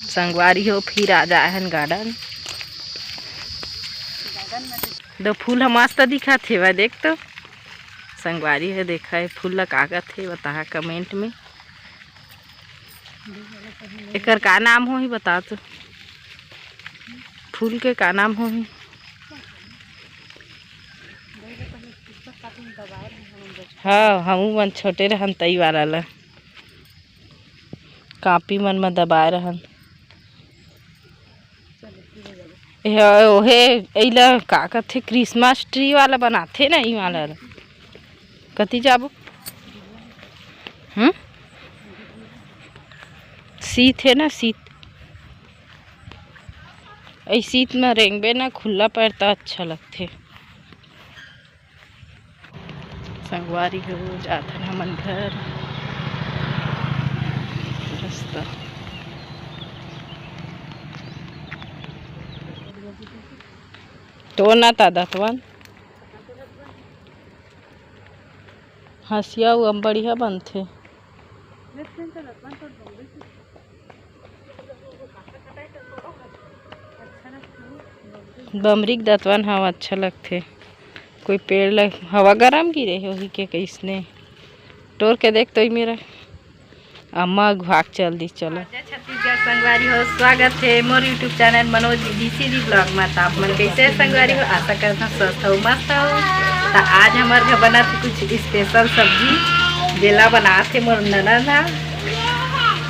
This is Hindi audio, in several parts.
संगवारी हो फिर आ जाए हैं गार्डन। दो फूल हम मस्त दिखा थे वह देख तो संगवारी है देखा है फूल ला कागत थे बता कमेंट में एकर का नाम हो ही बता तो फूल के का नाम हो ही। हाँ हम मन छोटे रहन तई वाला ला कापी मन में दबाए रहन ओहे एला का कथे क्रिसमस ट्री वाला बनाथे ना ई वाला कति जाबो सीत है ना सीत ऐ सीत में रेंगबे ना खुला पैरता अच्छा लगथे। संगवारी हो जाथन हमन घर रास्ता तो ना ता दतवन हंसिया हुआ बढ़िया बनथे। बमरीक दतवन हवा अच्छा लगथे कोई पेड़ लग हवा गरम गिरे है वही के कैसने टोर के देख तो मेरा अम्मा भाग चल दी चलो। छत्तीसगढ़ संगवारी हो स्वागत है मोर YouTube channel Manoj BCD blog में। आप मन कैसे संगवारी हो आशा करता स्वस्थ हो मस्त हो। तो आज हमारे घर बना थे कुछ स्पेशल सब्जी जेला बना थे मोर ननद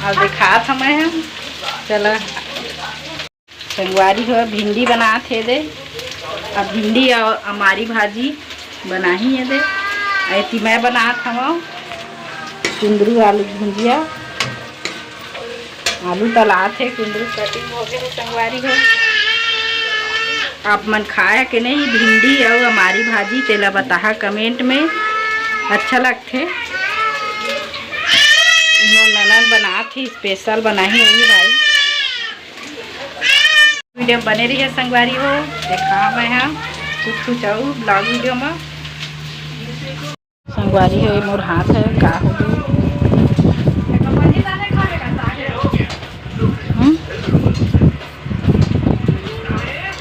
और दिखा था मैं हम चला संगवारी हो भिंडी बना थे दे अब भिंडी और हमारी भाजी बना ही है दे ऐसी मैं बना था कुंदरू आलू भुजिया आलू तला थे कुंदरू कटिंग हो गए संगवारी हो। आप मन खाया कि नहीं भिंडी और हमारी भाजी तेला बता कमेंट में अच्छा लगते ननद बना थी स्पेशल बनाई होगी भाई। वीडियो बने रही है संगवारी हो देखा मैं हाँ कुछ आऊ ब्लॉग वीडियो में संगवारी हो मोर हाथ है का हो गई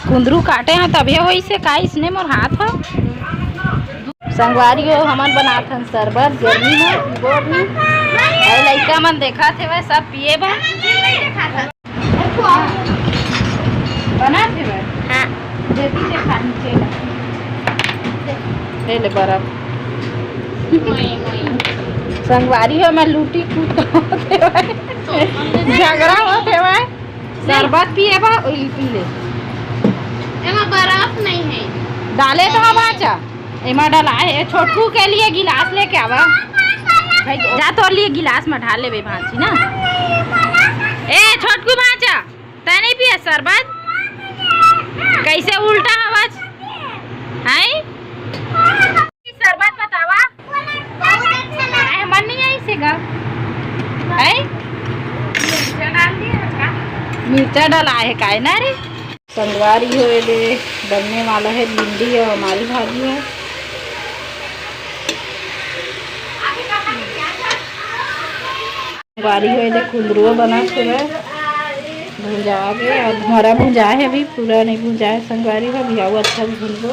कुंदरू काटे हैं तभी हो इसे का इसने मोर हाथ है। संगवारी हो हमन बनाथन शरबत गर्मी में वो भी और लड़का मन देखा थे वह सब पिए बा बना थे वह हाँ देती से खानी चाहिए ले बर्फ संगवारी हो मैं लूटी कूद होते झगड़ा होते वह शरबत पिए बा पी ले बर्फ नहीं है डाले तो बाचा एमा डाला है छोटकू के लिए गिलास लेके आवा जा तो लिए गिलास में ढाल ले भांची ना ए छोटकू भाचा तै नहीं पिए शरबत कैसे उल्टा आवाज है शरबत बतावा मन नहीं आई से गा है मिर्चा डाला है काय ना रे। संगवारी हो दे बनने वाला है भिंडी और हमारी भाजी है संगवारी हो दे कुंदरू बना फिर भुंजा के और हमारा भुंजा है अभी पूरा नहीं भुंजा है संगवारी हो भी आओ अच्छा भून लो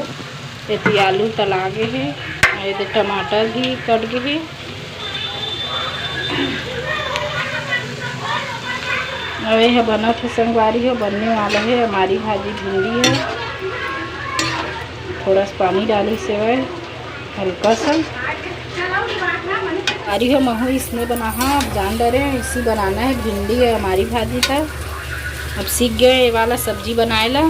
ये आलू तला गए है और ये टमाटर भी कट गए है और यह बना था संगवारी हो बनने वाला है हमारी भाजी भिंडी है थोड़ा सा पानी डाली सेवई हल्का सा हमारी हो महू इसमें बना हाँ अब जान डरे इसी बनाना है भिंडी है हमारी भाजी था अब सीख गए ये वाला सब्जी बनाए ला।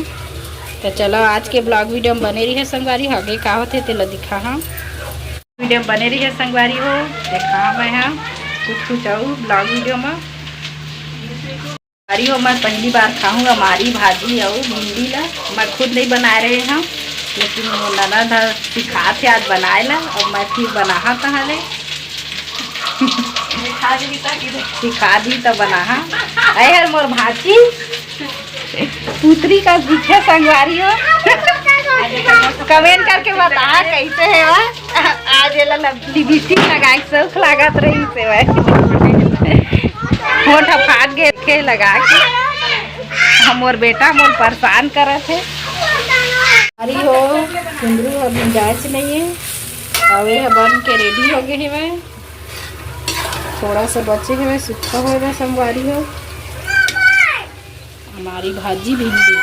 तो चलो आज के ब्लॉग वीडियो में बने रही है संगवारी आगे का होते तेला दिखा हाँ वीडियो में बने रही है संगवारी हो देखा मैं हाँ कुछ आऊ ब्लॉग वीडियो में हमारी हो मैं पहली बार खाऊंगा हमारी भाजी और भिंडी ला मैं खुद नहीं बना रहे हैं लेकिन ननद सिखा थे आज बनाए ला और मैं फिर बना तहले सिखा दी तो बना अरे मोर भाजी पुत्री का दिखे संगवारी हो कमेंट करके बता कैसे है वह आज लिपस्टिक लगा के शौक लागत रही से वह होठ फाट के लगा के मोर बेटा मोर परेशान करा थे। अरे हो सिंदूर अब जांच नहीं है। अब ये बन के रेडी हो गए है। थोड़ा सा बचे है सूखा होगा संगवारी हो। हमारी भाजी भिंडी